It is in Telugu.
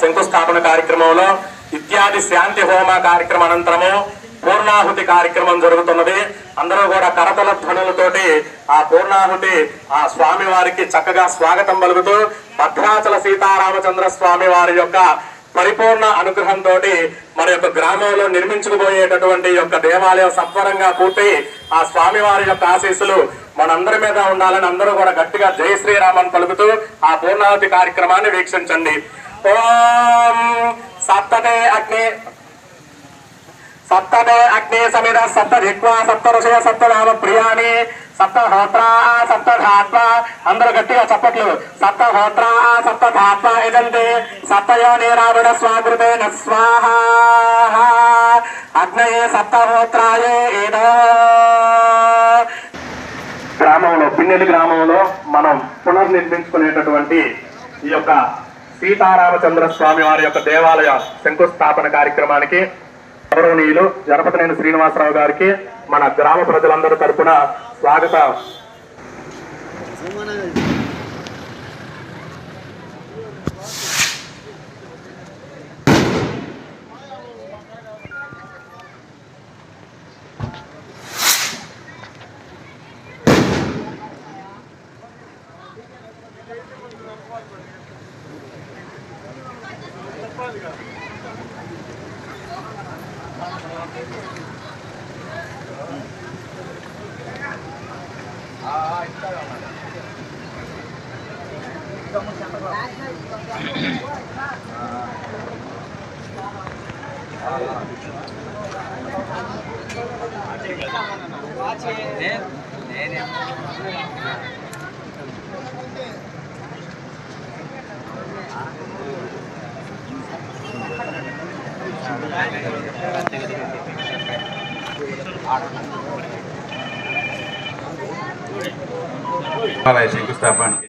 శంకుస్థాపన కార్యక్రమంలో ఇత్యాది శాంతి హోమ కార్యక్రమం అనంతరము పూర్ణాహుతి కార్యక్రమం జరుగుతున్నది. అందరూ కూడా కరతల ధ్వనులతోటి ఆ పూర్ణాహుతి ఆ స్వామి వారికి చక్కగా స్వాగతం పలుకుతూ భద్రాచల సీతారామచంద్ర స్వామి వారి యొక్క పరిపూర్ణ అనుగ్రహంతో మన యొక్క గ్రామంలో నిర్మించుకుపోయేటటువంటి యొక్క దేవాలయం సత్వరంగా పూర్తి ఆ స్వామి వారి యొక్క ఆశీస్సులు మనందరి మీద ఉండాలని అందరూ కూడా గట్టిగా జై శ్రీరామన్ పలుకుతూ ఆ పూర్ణాహుతి కార్యక్రమాన్ని వీక్షించండి. ఓం సప్తతే అగ్ని సమిద సప్త జిహ్వా సప్త ఋషయ సప్త నామ ప్రియాని సప్త హోత్రా సప్త ధాత్వ. అందరూ గట్టిగా చప్పట్లు. సప్త హోత్రా సప్త ధాత్వ ఇదంతే సప్తయోని రావణ స్వాగృతేన స్వాహ అగ్నయే సప్తహోత్రాయే ఏదో. గ్రామంలో పిన్నెలి గ్రామంలో మనం పునర్నిర్మించుకునేటటువంటి ఈ యొక్క సీతారామచంద్ర స్వామి వారి యొక్క దేవాలయ శంకుస్థాపన కార్యక్రమానికి గౌరవనీయులు జనపతినేని శ్రీనివాసరావు గారికి మన గ్రామ ప్రజలందరి తరపున స్వాగత శంకుస్థాపన